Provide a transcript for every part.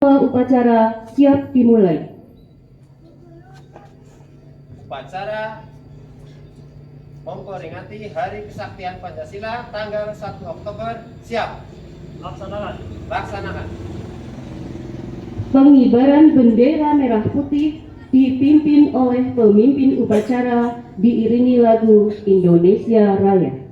Upacara siap dimulai. Upacara memperingati Hari Kesaktian Pancasila tanggal 1 Oktober siap. Laksanakan. Pengibaran bendera merah putih dipimpin oleh pemimpin upacara diiringi lagu Indonesia Raya.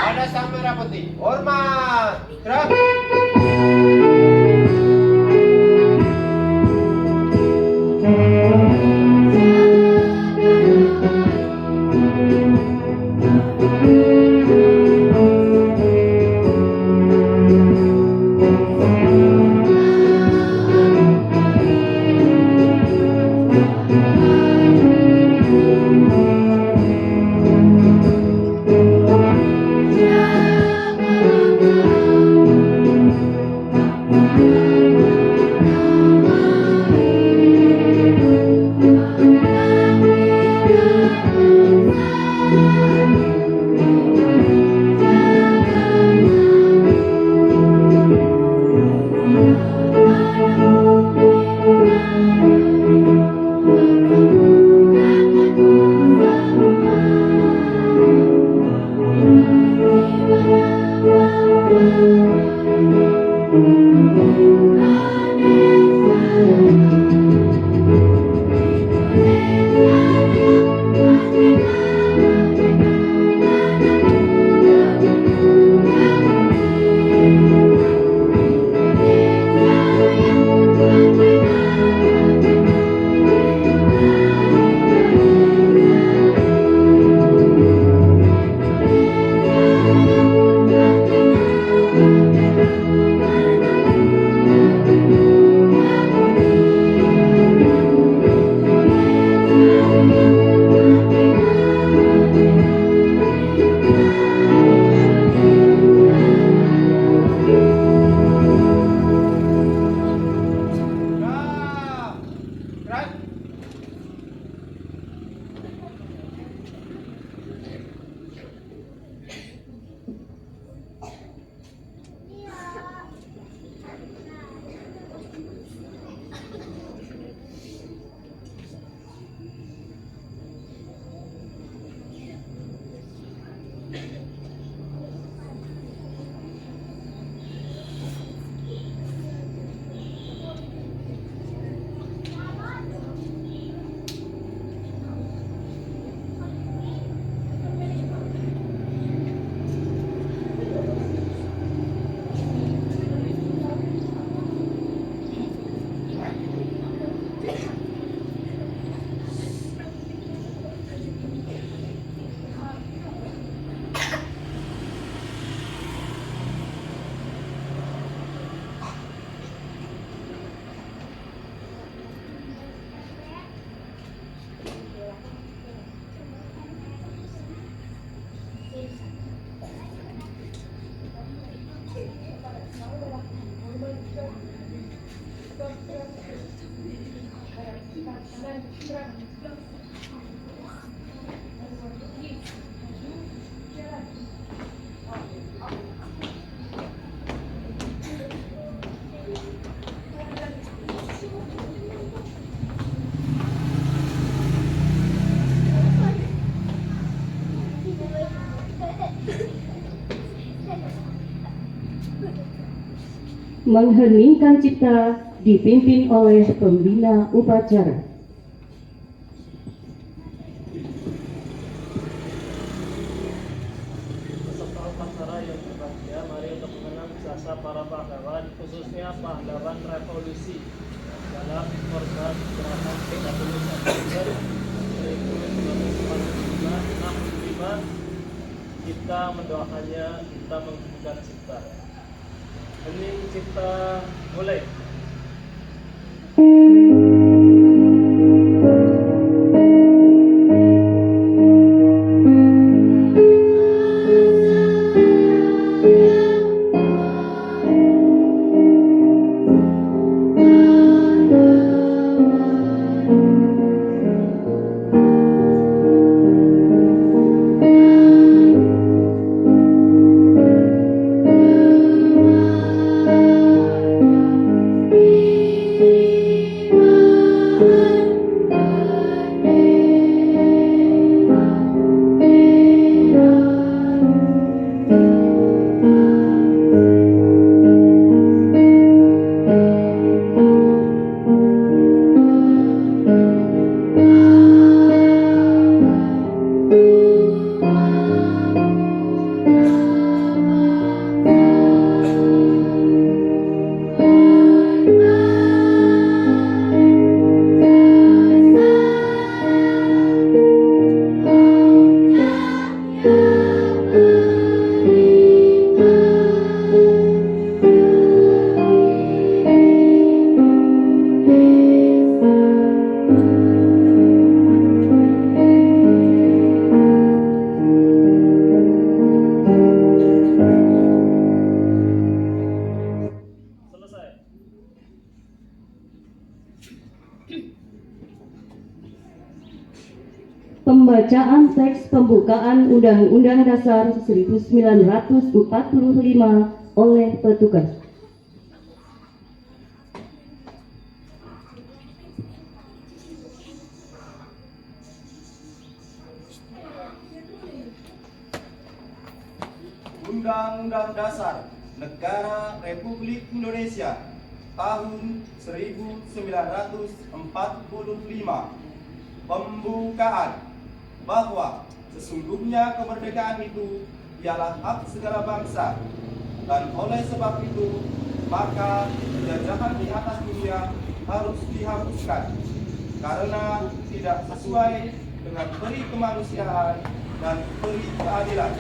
Pada sang merah putih. Hormat. Gerak. Mengheningkan cipta dipimpin oleh pembina upacara. Peserta upacara yang berbahagia, mari untuk mengenang jasa para pahlawan, khususnya pahlawan revolusi dalam korban gerakan 31 Oktober 1945. Kita mendoakannya, kita menghidupkan cipta. Hening cipta, mulai. Pembacaan teks pembukaan Undang-Undang Dasar 1945 oleh petugas. Undang-Undang Dasar Negara Republik Indonesia tahun 1945. Pembukaan bahwa sesungguhnya kemerdekaan itu ialah hak segala bangsa, dan oleh sebab itu maka penjajahan di atas dunia harus dihapuskan karena tidak sesuai dengan peri kemanusiaan dan peri keadilan.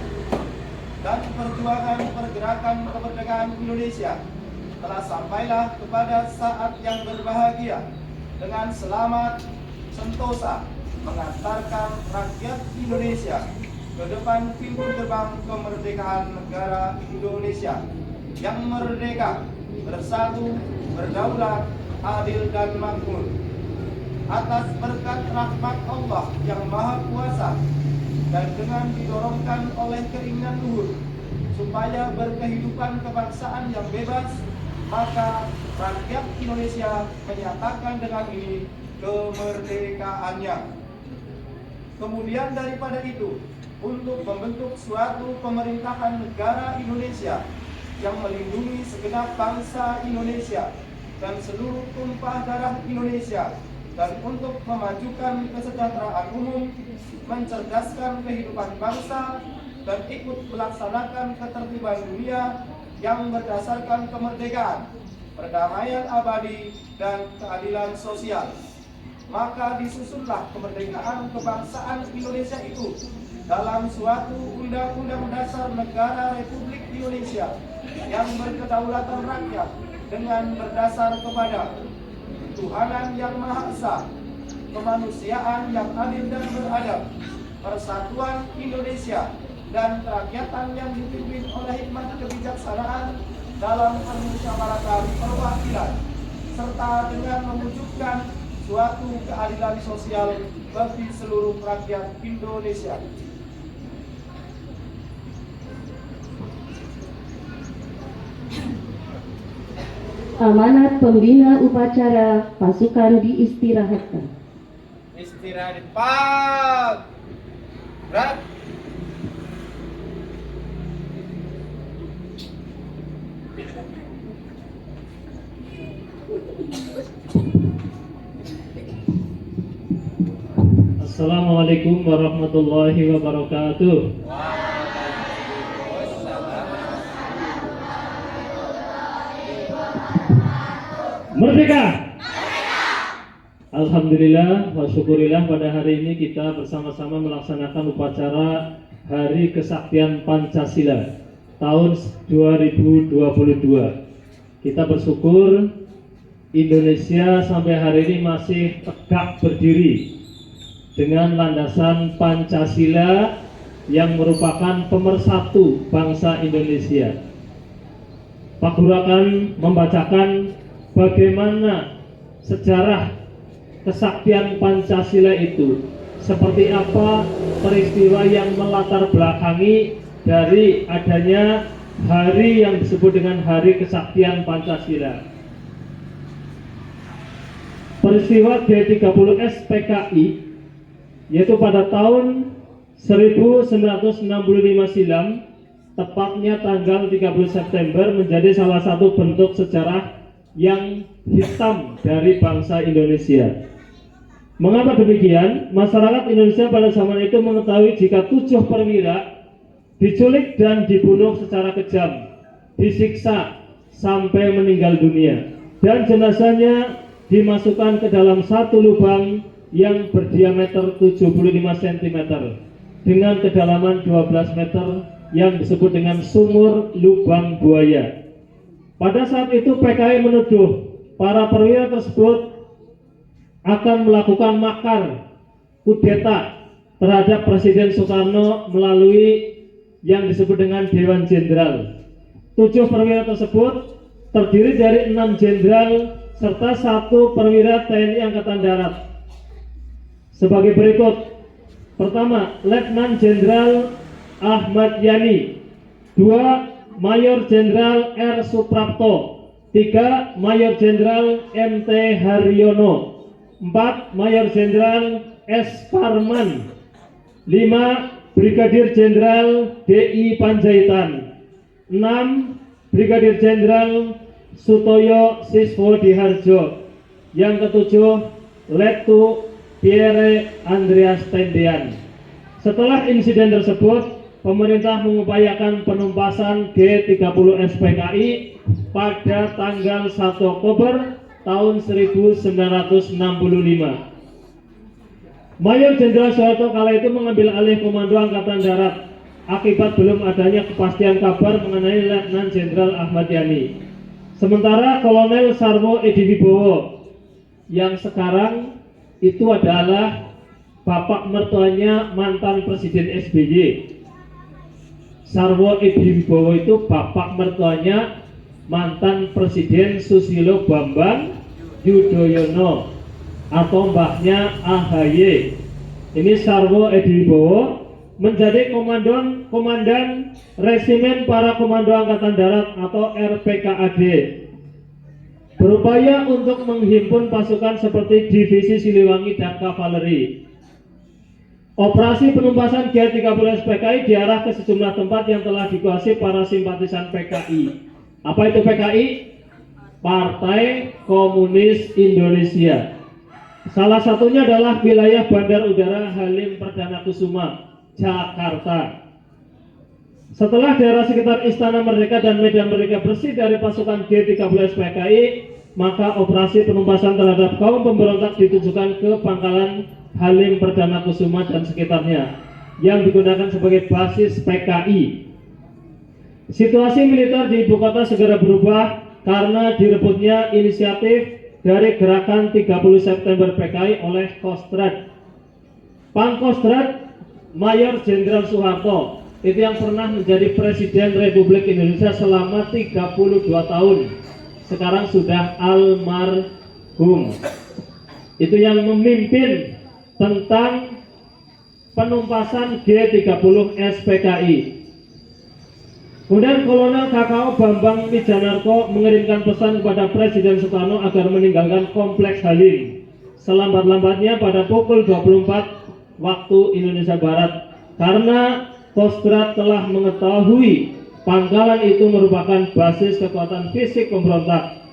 Dan perjuangan pergerakan kemerdekaan Indonesia telah sampailah kepada saat yang berbahagia dengan selamat sentosa mengantarkan rakyat Indonesia ke depan pintu gerbang kemerdekaan negara Indonesia yang merdeka, bersatu, berdaulat, adil dan makmur. Atas berkat rahmat Allah yang Maha Kuasa dan dengan didorongkan oleh keinginan luhur supaya berkehidupan kebangsaan yang bebas, maka rakyat Indonesia menyatakan dengan ini kemerdekaannya. Kemudian daripada itu, untuk membentuk suatu pemerintahan negara Indonesia yang melindungi segenap bangsa Indonesia dan seluruh tumpah darah Indonesia, dan untuk memajukan kesejahteraan umum, mencerdaskan kehidupan bangsa, dan ikut melaksanakan ketertiban dunia yang berdasarkan kemerdekaan, perdamaian abadi, dan keadilan sosial. Maka disusunlah kemerdekaan kebangsaan Indonesia itu dalam suatu Undang-Undang Dasar Negara Republik Indonesia yang berkedaulatan rakyat dengan berdasar kepada ketuhanan yang Maha Esa, kemanusiaan yang adil dan beradab, persatuan Indonesia, dan kerakyatan yang dipimpin oleh hikmat kebijaksanaan dalam permusyawaratan perwakilan, serta dengan mewujudkan suatu keadilan sosial bagi seluruh rakyat Indonesia. Amanat pembina upacara pasukan diistirahatkan. Istirahat. Pak. Berat. Assalamualaikum warahmatullahi wabarakatuh. Merdeka! Alhamdulillah wa syukurillah, pada hari ini kita bersama-sama melaksanakan upacara Hari Kesaktian Pancasila tahun 2022. Kita bersyukur Indonesia sampai hari ini masih tegak berdiri dengan landasan Pancasila yang merupakan pemersatu bangsa Indonesia. Pak Guru akan membacakan bagaimana sejarah kesaktian Pancasila itu, seperti apa peristiwa yang melatar belakangi dari adanya hari yang disebut dengan Hari Kesaktian Pancasila. Peristiwa G30S PKI, yaitu pada tahun 1965 silam, tepatnya tanggal 30 September, menjadi salah satu bentuk sejarah yang hitam dari bangsa Indonesia. Mengapa demikian? Masyarakat Indonesia pada zaman itu mengetahui jika 7 perwira diculik dan dibunuh secara kejam, disiksa sampai meninggal dunia, dan jenazahnya dimasukkan ke dalam satu lubang yang berdiameter 75 cm dengan kedalaman 12 meter yang disebut dengan sumur lubang buaya. Pada saat itu PKI menuduh para perwira tersebut akan melakukan makar kudeta terhadap Presiden Soekarno melalui yang disebut dengan Dewan Jenderal. 7 perwira tersebut terdiri dari 6 jenderal serta 1 perwira TNI Angkatan Darat. Sebagai berikut: pertama, Letnan Jenderal Ahmad Yani; 2, Mayor Jenderal R. Suprapto; 3, Mayor Jenderal MT Haryono; 4, Mayor Jenderal S. Parman; 5, Brigadir Jenderal D.I. Panjaitan; 6, Brigadir Jenderal Sutoyo Siswodiharjo; yang ketujuh, Letu Pierre Andreas Tendian. Setelah insiden tersebut, pemerintah mengupayakan penumpasan G30S PKI pada tanggal 1 Oktober tahun 1965. Mayor Jenderal Soeharto kala itu mengambil alih komando Angkatan Darat akibat belum adanya kepastian kabar mengenai Letnan Jenderal Ahmad Yani. Sementara Kolonel Sarwo Edi Wibowo yang sekarang itu adalah bapak mertuanya mantan Presiden SBY. Sarwo Edi Wibowo itu bapak mertuanya mantan Presiden Susilo Bambang Yudhoyono atau mbahnya AHY. Ini Sarwo Edi Wibowo menjadi komandan Resimen Para Komando Angkatan Darat atau RPKAD, berupaya untuk menghimpun pasukan seperti Divisi Siliwangi dan Kavaleri. Operasi penumpasan G30S PKI diarah ke sejumlah tempat yang telah dikuasai para simpatisan PKI. Apa itu PKI? Partai Komunis Indonesia. Salah satunya adalah wilayah Bandar Udara Halim Perdana Kusuma, Jakarta. Setelah daerah sekitar Istana Merdeka dan Medan Merdeka bersih dari pasukan G30S PKI, maka operasi penumpasan terhadap kaum pemberontak ditujukan ke Pangkalan Halim Perdana Kusuma dan sekitarnya yang digunakan sebagai basis PKI. Situasi militer di ibu kota segera berubah karena direbutnya inisiatif dari gerakan 30 September PKI oleh Kostrad. Pangkostrat Mayor Jenderal Soeharto itu yang pernah menjadi Presiden Republik Indonesia selama 32 tahun. Sekarang sudah almarhum. itu yang memimpin tentang penumpasan G30 SPKI. Kemudian Kolonel KKO Bambang Wijanarko mengirimkan pesan kepada Presiden Soekarno agar meninggalkan kompleks Halim selambat-lambatnya pada pukul 24 waktu Indonesia Barat, karena Kostrad telah mengetahui pangkalan itu merupakan basis kekuatan fisik pemberontak.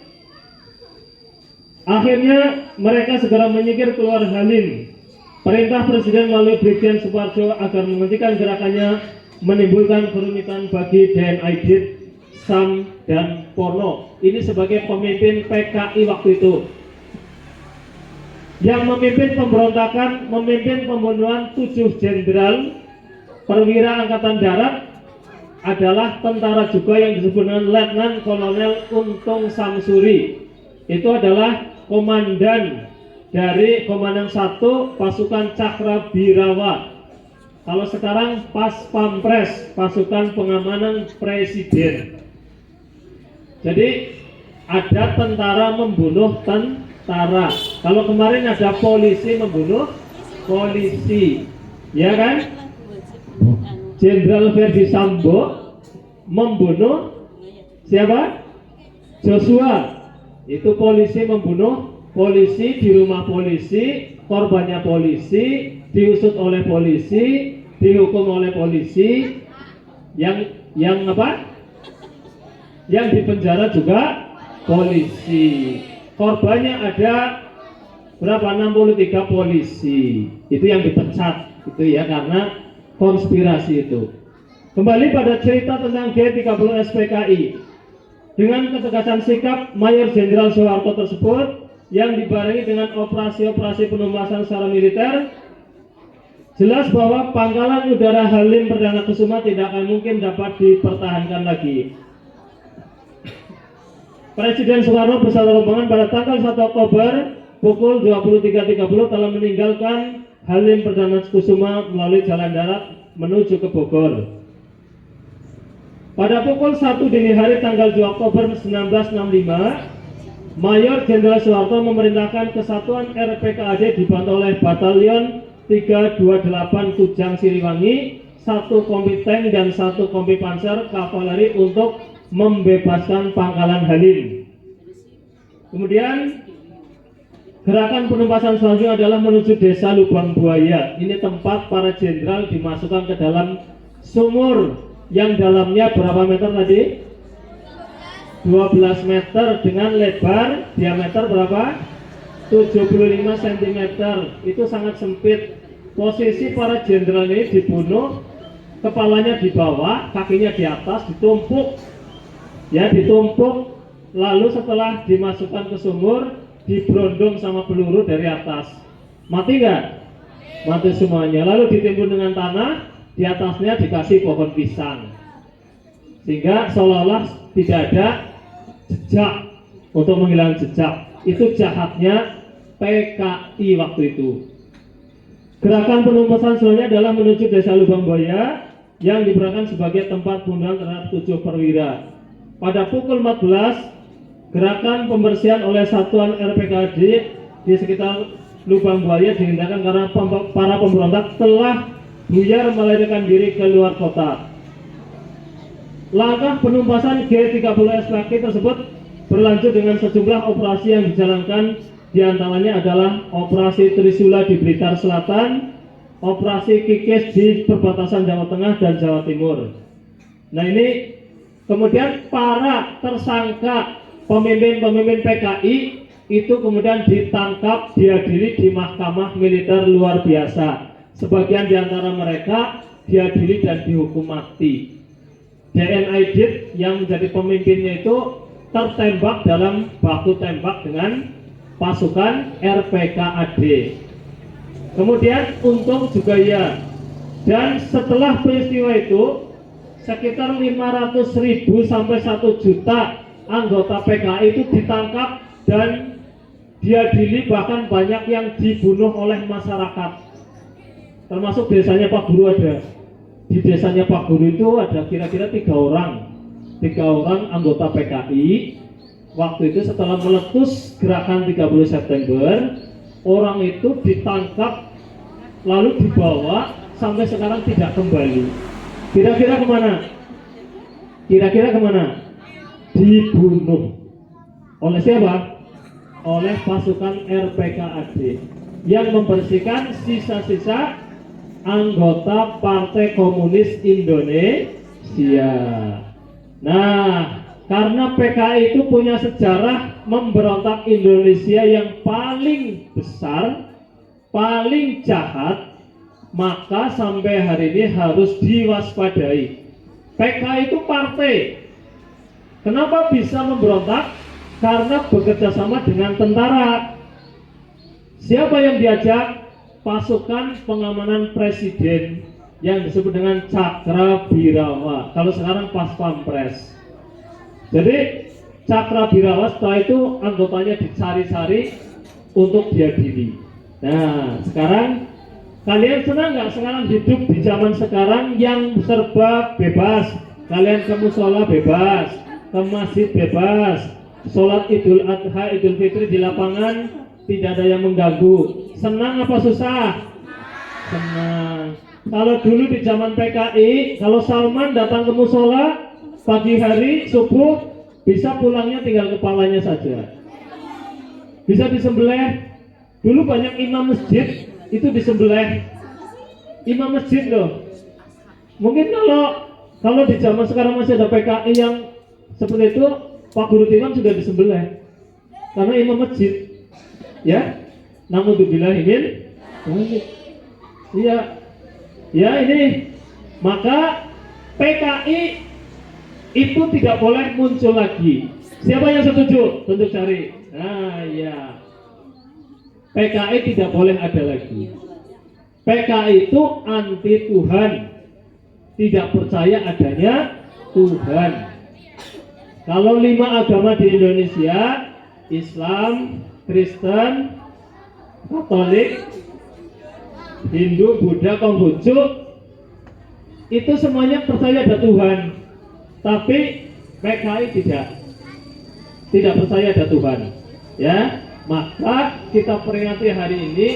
Akhirnya mereka segera menyingkir keluar Halim. Perintah Presiden melalui Brigjen Suparjo agar menghentikan gerakannya menimbulkan kerumitan bagi DNID, SAM, dan Porno. Ini sebagai pemimpin PKI waktu itu. Yang memimpin pemberontakan, memimpin pembunuhan 7 jenderal perwira Angkatan Darat adalah tentara juga yang disebut dengan Letnan Kolonel Untung Samsuri. Itu adalah komandan dari Komandan 1 Pasukan Cakra Birawa. Kalau sekarang Pas Pampres, pasukan pengamanan presiden. Jadi ada tentara membunuh tentara. Kalau kemarin ada polisi membunuh polisi, ya kan? Jenderal Verdi Sambo membunuh siapa? Joshua. Itu polisi membunuh polisi di rumah polisi, korbannya polisi, diusut oleh polisi, dihukum oleh polisi, yang apa? Yang dipenjara juga polisi. Korbannya ada berapa? 63 polisi. Itu yang dipecat, itu ya, karena konspirasi itu. Kembali pada cerita tentang G30 SPKI. Dengan ketegasan sikap Mayor Jenderal Soeharto tersebut yang dibarengi dengan operasi-operasi penumpasan secara militer, jelas bahwa pangkalan udara Halim Perdana Kusuma tidak akan mungkin dapat dipertahankan lagi. Presiden Soekarno beserta rombongan pada tanggal 1 Oktober pukul 23.30 telah meninggalkan Halim Perdana Kusuma melalui jalan darat menuju ke Bogor. Pada pukul 1 dini hari tanggal 2 Oktober 1965, Mayor Jenderal Soeharto memerintahkan kesatuan RPKAD dibantu oleh Batalion 328 Kujang Siliwangi, 1 kompi tank dan 1 kompi panser kavaleri untuk membebaskan pangkalan Halim. Kemudian gerakan penumpasan selanjutnya adalah menuju desa Lubang Buaya. Ini tempat para jenderal dimasukkan ke dalam sumur yang dalamnya berapa meter tadi? 12 meter dengan lebar diameter berapa? 75 cm. Itu sangat sempit. Posisi para jenderal ini dibunuh, kepalanya di bawah, kakinya di atas, ditumpuk. Ya, ditumpuk, lalu setelah dimasukkan ke sumur, diberondong sama peluru dari atas. Mati nggak? Mati semuanya. Lalu ditimbun dengan tanah, di atasnya dikasih pohon pisang, sehingga seolah-olah tidak ada jejak, untuk menghilangkan jejak. Itu jahatnya PKI waktu itu. Gerakan penumpasan selanjutnya adalah menuju desa Lubang Buaya yang diperagakan sebagai tempat pembunuhan terhadap 7 perwira. Pada pukul 14, gerakan pembersihan oleh satuan RPKAD di sekitar Lubang Buaya dihentikan karena para pemberontak telah buyar melarikan diri ke luar kota. Langkah penumpasan G30 SPKI tersebut berlanjut dengan sejumlah operasi yang dijalankan, diantaranya adalah operasi Trisula di Blitar Selatan, operasi Kikis di perbatasan Jawa Tengah dan Jawa Timur. Nah, ini kemudian para tersangka pemimpin-pemimpin PKI itu kemudian ditangkap, diadili di mahkamah militer luar biasa. Sebagian di antara mereka diadili dan dihukum mati. DNID yang menjadi pemimpinnya itu tertembak dalam baku tembak dengan pasukan RPKAD. Kemudian Untung juga ya. Dan setelah peristiwa itu, sekitar 500.000 sampai 1 juta anggota PKI itu ditangkap dan diadili, bahkan banyak yang dibunuh oleh masyarakat. Termasuk desanya Pak Guru ada. Di desanya Pak Guru itu ada kira-kira 3 orang anggota PKI. Waktu itu setelah meletus gerakan 30 September, orang itu ditangkap lalu dibawa sampai sekarang tidak kembali. Kira-kira kemana? Kira-kira kemana? Dibunuh. Oleh siapa? Oleh pasukan RPKAD yang membersihkan sisa-sisa anggota Partai Komunis Indonesia. Nah, karena PKI itu punya sejarah memberontak Indonesia yang paling besar, paling jahat, maka sampai hari ini harus diwaspadai. PKI itu partai. Kenapa bisa memberontak? Karena bekerja sama dengan tentara. Siapa yang diajak? Pasukan pengamanan presiden yang disebut dengan Cakrabirawa. Kalau sekarang Pas Pampres. Jadi Cakrabirawa setelah itu anggotanya dicari-cari untuk diadili. Nah, sekarang kalian senang nggak sekarang hidup di zaman sekarang yang serba bebas? Kalian ke musola bebas, ke masjid bebas, sholat Idul Adha, Idul Fitri di lapangan tidak ada yang mengganggu. Senang apa susah? Senang. Kalau dulu di zaman PKI, kalau Salman datang ke musola pagi hari subuh, bisa pulangnya tinggal kepalanya saja. Bisa disembelih. Dulu banyak imam masjid itu disembelih. Imam masjid loh. Mungkin kalau di zaman sekarang masih ada PKI yang seperti itu, Pak Guru Timam sudah disembelih. Karena imam masjid. Ya, naudzubillahimin. Iya. Ya ini. Maka PKI itu tidak boleh muncul lagi. Siapa yang setuju? Tunjuk cari. Nah, ya. PKI tidak boleh ada lagi. PKI itu anti Tuhan. Tidak percaya adanya Tuhan. Kalau 5 agama di Indonesia, Islam, Kristen, Katolik, Hindu, Buddha, Konghucu, itu semuanya percaya ada Tuhan. Tapi PKI tidak percaya ada Tuhan. Ya, maka kita peringati hari ini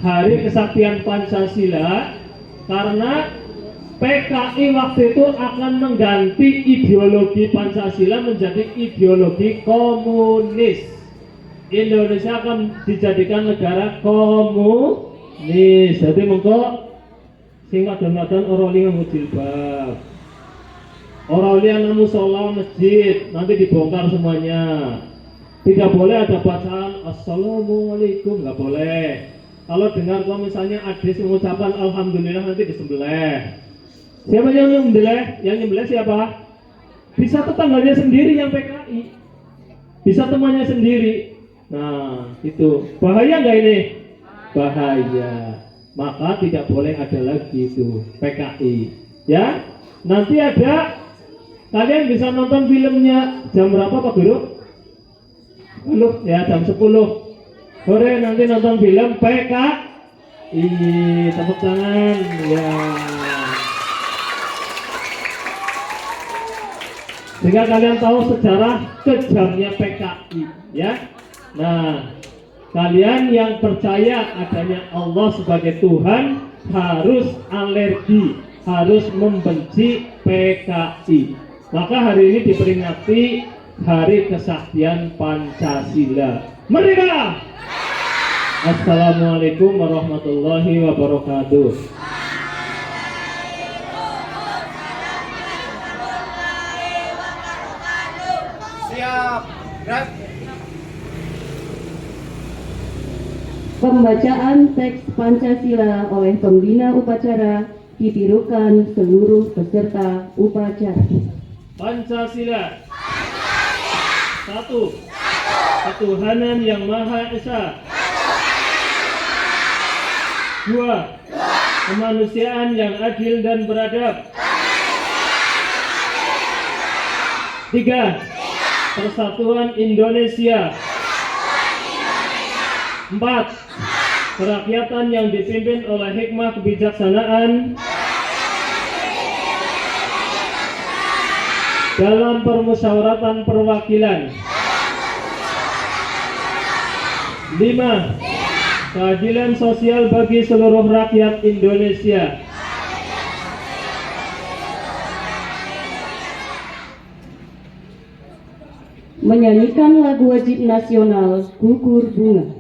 Hari Kesaktian Pancasila, karena PKI waktu itu akan mengganti ideologi Pancasila menjadi ideologi komunis. Indonesia akan dijadikan negara komunis. Jadi mengko sing wadon-wadon ora oleh nganggo jilbab. Ora oleh nang musala masjid, nanti dibongkar semuanya. Tidak boleh ada bacaan assalamualaikum, nggak boleh. Kalau dengar kalau misalnya ada mengucapkan alhamdulillah nanti disembelih. Siapa yang nyembelih? Yang nyembelih siapa? Bisa tetangganya sendiri yang PKI. Bisa temannya sendiri. Nah, itu bahaya nggak ini? Bahaya. Maka tidak boleh ada lagi itu PKI. Ya, nanti ada. Kalian bisa nonton filmnya jam berapa Pak Guru? 10 ya, jam 10 sore nanti nonton film PKI. Tepuk tangan ya. Sehingga kalian tahu sejarah kejamnya PKI ya. Nah, kalian yang percaya adanya Allah sebagai Tuhan harus alergi, harus membenci PKI. Maka hari ini diperingati Hari Kesaktian Pancasila. Merdeka! Assalamualaikum warahmatullahi wabarakatuh. Siap. Gerak. Pembacaan teks Pancasila oleh pembina upacara ditirukan seluruh peserta upacara. Pancasila. Satu. Ketuhanan yang Maha Esa. 2. Kemanusiaan yang adil dan beradab. 3. Persatuan Indonesia. 4. Kerakyatan yang dipimpin oleh hikmah kebijaksanaan dalam permusyawaratan perwakilan. 5. keadilan sosial bagi seluruh rakyat Indonesia. Menyanyikan lagu wajib nasional Gugur Bunga.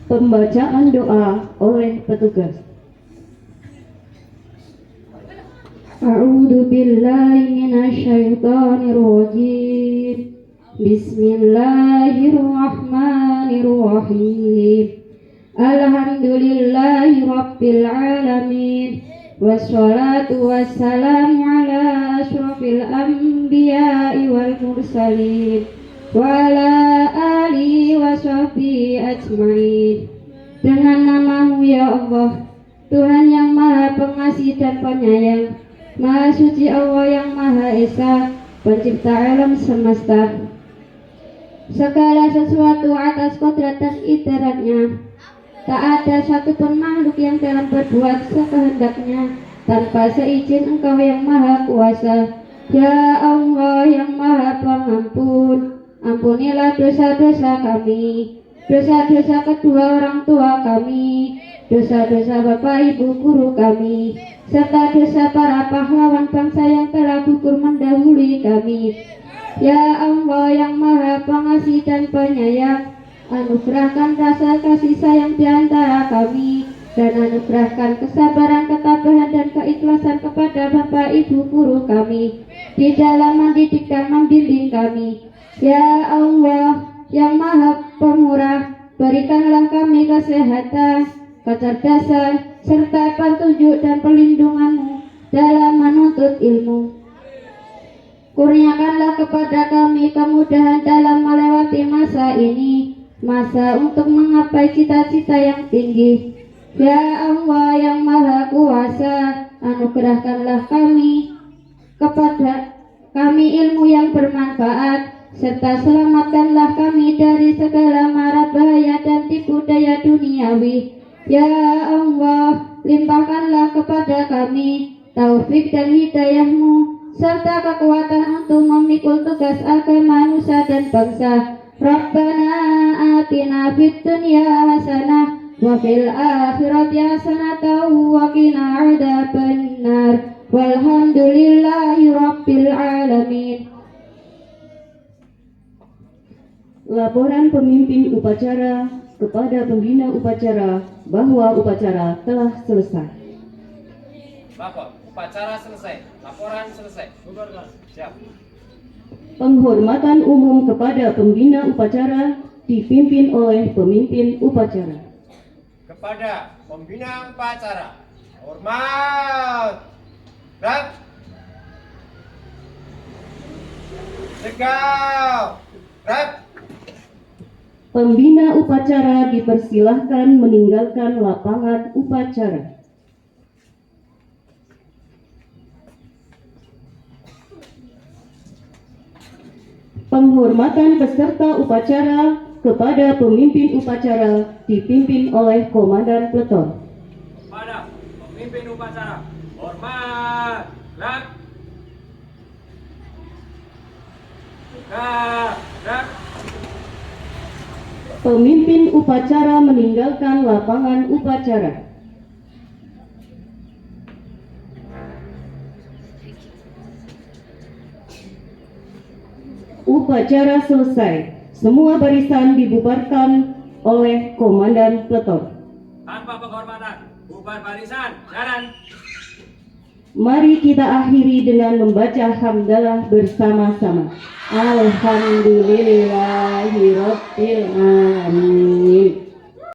Pembacaan doa oleh petugas. A'udzu billahi minasyaitonir rajim. Bismillahirrahmanirrahim. Alhamdulillahi rabbil alamin. Wassalatu wassalamu ala asyrafil anbiya'i wal mursalin wa ala alihi wa sahbihi ajmain. Dengan namamu ya Allah, Tuhan yang maha pengasih dan penyayang, maha suci Allah yang maha esa, pencipta alam semesta. Segala sesuatu atas kodrat dan itiratnya, tak ada satupun makhluk yang dalam berbuat sekehendaknya tanpa seizin Engkau yang maha kuasa. Ya Allah yang maha pengampun, ampunilah dosa-dosa kami, dosa-dosa kedua orang tua kami, dosa-dosa Bapak Ibu guru kami, serta dosa para pahlawan bangsa yang telah gugur mendahului kami. Ya Allah yang Maha Pengasih dan Penyayang, anugerahkan rasa kasih sayang di antara kami, dan anugerahkan kesabaran, ketabahan, dan keikhlasan kepada Bapak Ibu guru kami di dalam mendidik dan membimbing kami. Ya Allah yang Maha Pemurah, berikanlah kami kesehatan, kecerdasan, serta petunjuk dan perlindungan-Mu dalam menuntut ilmu. Kurniakanlah kepada kami kemudahan dalam melewati masa ini, masa untuk menggapai cita-cita yang tinggi. Ya Allah yang Maha Kuasa, anugerahkanlah kepada kami ilmu yang bermanfaat, serta selamatkanlah kami dari segala mara bahaya dan tipu daya duniawi. Ya Allah, limpahkanlah kepada kami taufik dan hidayah-Mu, serta kekuatan untuk memikul tugas agama nusa dan bangsa. Rabbana atina fid dunya hasanah wa fil akhirati hasanah wa qina adzabannar. Walhamdulillahi rabbil alamin. Laporan pemimpin upacara kepada pembina upacara bahwa upacara telah selesai. Bapak, upacara selesai. Laporan selesai. Siap. Penghormatan umum kepada pembina upacara dipimpin oleh pemimpin upacara. Kepada pembina upacara, hormat. Gerak. Tegak. Gerak. Pembina upacara dipersilahkan meninggalkan lapangan upacara. Penghormatan peserta upacara kepada pemimpin upacara dipimpin oleh Komandan Peleton. Kepada pemimpin upacara, hormat. Gerak. Gerak. Pemimpin upacara meninggalkan lapangan upacara. Upacara selesai. Semua barisan dibubarkan oleh Komandan Peleton. Tanpa penghormatan, bubar barisan, jalan. Mari kita akhiri dengan membaca hamdalah bersama-sama. Alhamdulillahirabbil alamin.